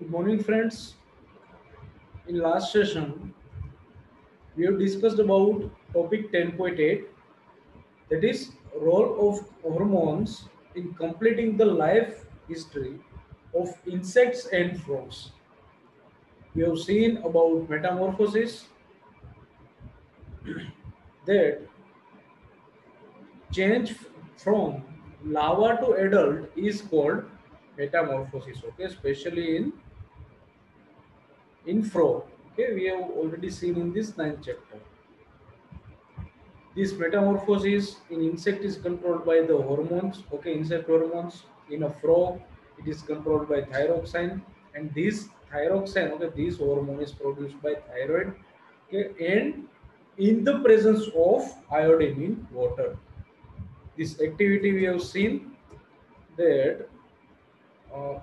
Good morning, friends. In last session, we have discussed about topic 10.8, that is role of hormones in completing the life history of insects and frogs. We have seen about metamorphosis, that change from larva to adult is called metamorphosis. Okay, especially in frog. Okay, we have already seen in this ninth chapter. This metamorphosis in insect is controlled by the hormones, okay, insect hormones. In a frog, it is controlled by thyroxine, and this thyroxine, okay, this hormone is produced by thyroid, okay, and in the presence of iodine in water. This activity we have seen that uh,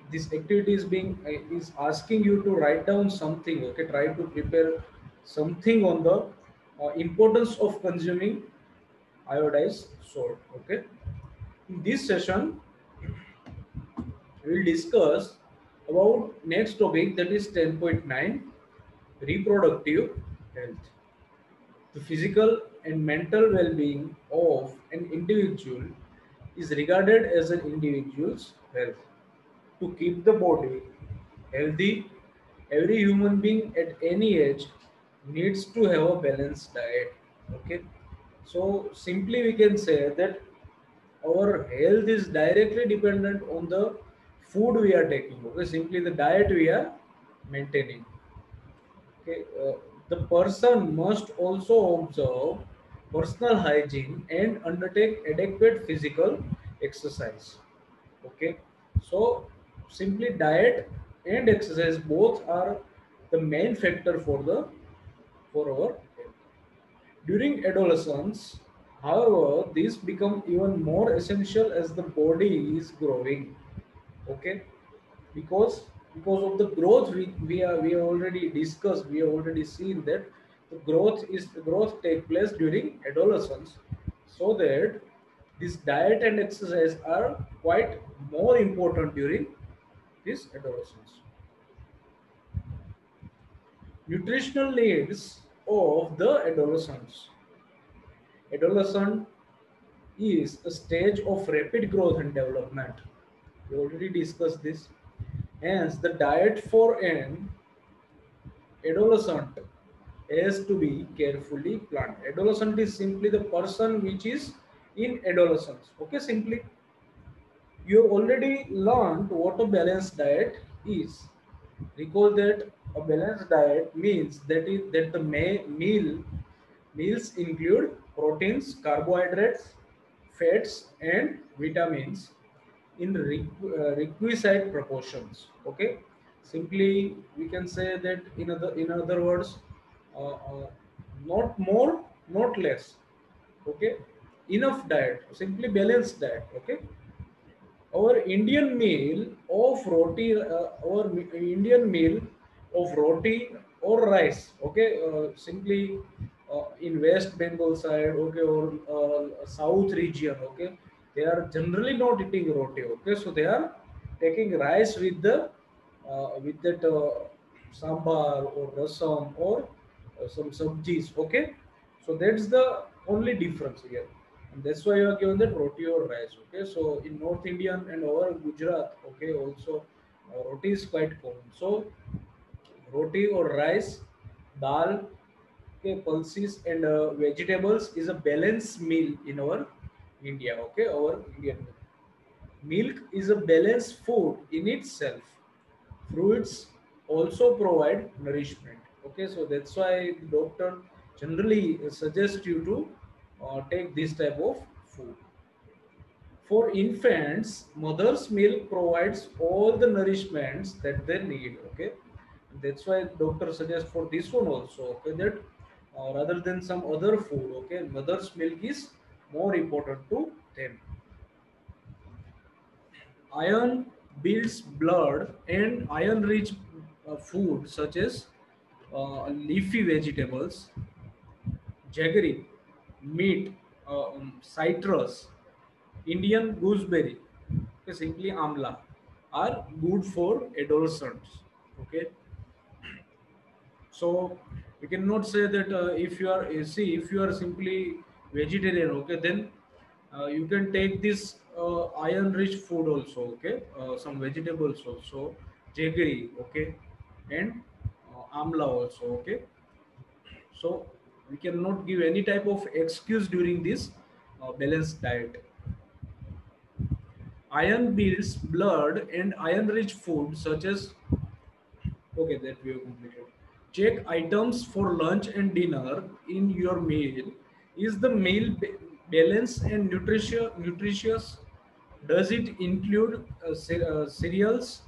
this activity is being is asking you to write down something, okay, try to prepare something on the importance of consuming iodized salt. Okay, in this session we will discuss about next topic, that is 10.9, reproductive health. The physical and mental well-being of an individual is regarded as an individual's health. To keep the body healthy, every human being at any age needs to have a balanced diet. Okay, so simply we can say that our health is directly dependent on the food we are taking. Okay, simply the diet we are maintaining. Okay, the person must also observe personal hygiene and undertake adequate physical exercise. Okay, so simply diet and exercise both are the main factor for our health. During adolescence, however, these become even more essential as the body is growing. Okay, because of the growth we have already discussed, we have already seen that the growth take place during adolescence, so that this diet and exercise are quite more important during this adolescence. Nutritional needs of the adolescents. Adolescent is a stage of rapid growth and development. We already discussed this. Hence, the diet for an adolescent has to be carefully planned. Adolescent is simply the person which is in adolescence. Okay, simply you already learned what a balanced diet is. Recall that a balanced diet means that the meals include proteins, carbohydrates, fats, and vitamins in requisite proportions. Okay, simply we can say that in other words, not more, not less. Okay, enough diet, simply balanced diet. Okay, our Indian meal of roti, Indian meal of roti or rice. Okay, simply in West Bengal side, okay, or South region. Okay, they are generally not eating roti. Okay, so they are taking rice with that sambar or rasam or some sabjis. Okay, so that's the only difference here, and that's why you are given that roti or rice. Okay, so in North Indian and over Gujarat, okay, also roti is quite common. So roti or rice, dal, okay, pulses and vegetables is a balanced meal in our India. Okay, our Indian meal. Milk is a balanced food in itself. Fruits also provide nourishment. Okay, so that's why the doctor generally suggests you to take this type of food. For infants, mother's milk provides all the nourishments that they need. Okay, that's why doctor suggests for this one also. Okay, that rather than some other food. Okay, mother's milk is more important to them. Iron builds blood, and iron-rich food such as leafy vegetables, jaggery, meat, citrus, Indian gooseberry, okay, simply amla, are good for adolescents. Okay, so we cannot say that if you are, you see, if you are simply vegetarian, okay, then you can take this iron rich food also, okay, some vegetables also, jaggery, okay, and amla also, okay. So we cannot give any type of excuse during this balanced diet. Iron builds blood, and iron rich food such as, okay, that we have completed. Check items for lunch and dinner in your meal. Is the meal balanced and nutritious? Does it include cereals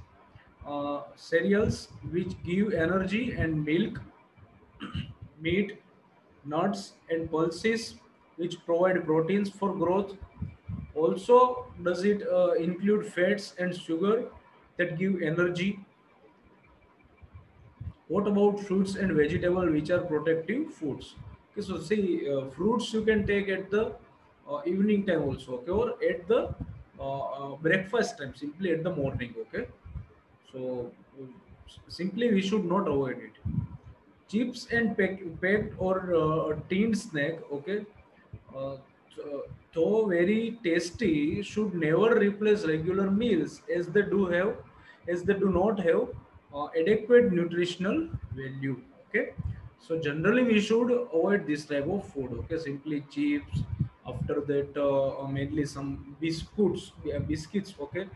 which give energy, and milk, meat, nuts, and pulses which provide proteins for growth? Also, does it include fats and sugar that give energy? What about fruits and vegetable which are protective foods? Okay, so see, fruits you can take at the evening time also, okay, or at the breakfast time, simply at the morning, okay. So simply we should not avoid it. Chips and packed or tinned snack, okay, uh, though very tasty, should never replace regular meals, as they do not have adequate nutritional value. Okay, so generally we should avoid this type of food. Okay, simply chips. After that, mainly some biscuits. Okay,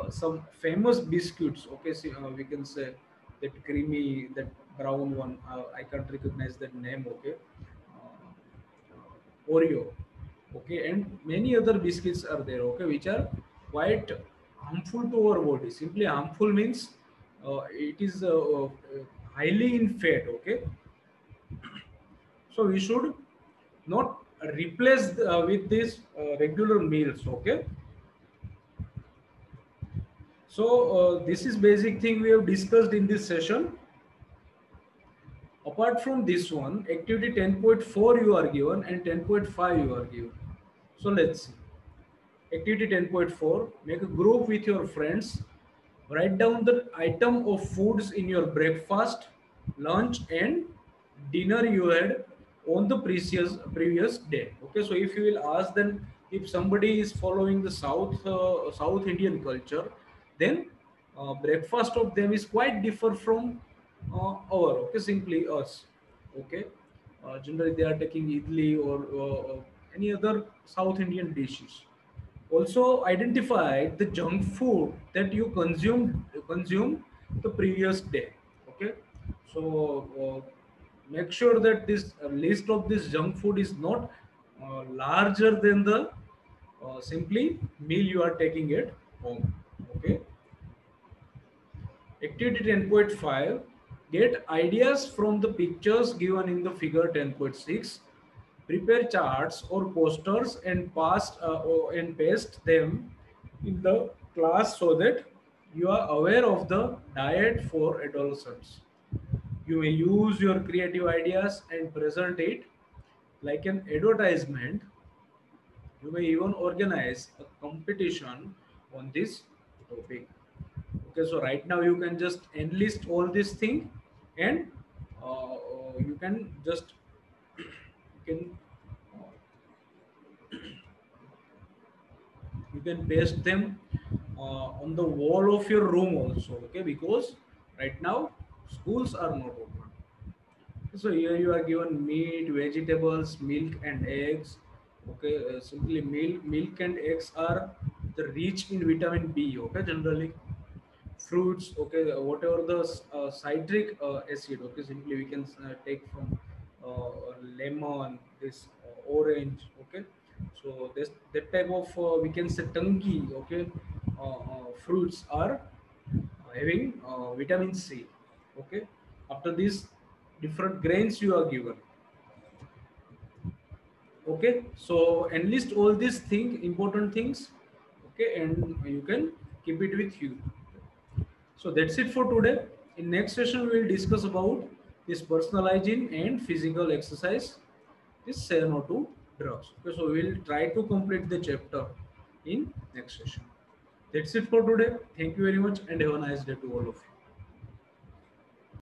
some famous biscuits. Okay, see, we can say that creamy, that brown one. I can't recognize that name. Okay, Oreo, okay, and many other biscuits are there, okay, which are quite harmful to our body. Simply harmful means it is highly in fat, okay. So we should not replace with these regular meals, okay. So this is basic thing we have discussed in this session. Apart from this one, activity 10.4 you are given and 10.5 you are given. So let's see. Activity 10.4, make a group with your friends. Write down the item of foods in your breakfast, lunch, and dinner you had on the previous day. Okay, so if you will ask, then if somebody is following the South Indian culture, then breakfast of them is quite differ from our, okay, simply us. Okay, generally they are taking idli or any other South Indian dishes. Also, identify the junk food that you consume the previous day. Okay, so make sure that this list of this junk food is not larger than the simply meal you are taking at home. Okay, activity 10.5, get ideas from the pictures given in the figure 10.6. Prepare charts or posters and paste them in the class so that you are aware of the diet for adolescents. You may use your creative ideas and present it like an advertisement. You may even organize a competition on this topic. Okay, so right now you can just enlist all this thing, and you can just you can you can paste them on the wall of your room also, okay, because right now schools are not open. So here you are given meat, vegetables, milk, and eggs. Okay, simply milk and eggs are the rich in vitamin B. Okay, generally fruits. Okay, whatever the citric acid. Okay, simply we can take from lemon, this orange. Okay, so this that type of we can say tangy. Okay, fruits are having vitamin C. Okay, after this, different grains you are given. Okay, so enlist all these things, important things. Okay, and you can keep it with you. So that's it for today. In next session, we will discuss about this personal hygiene and physical exercise. This say no to drugs. Okay, so we will try to complete the chapter in next session. That's it for today. Thank you very much and have a nice day to all of you.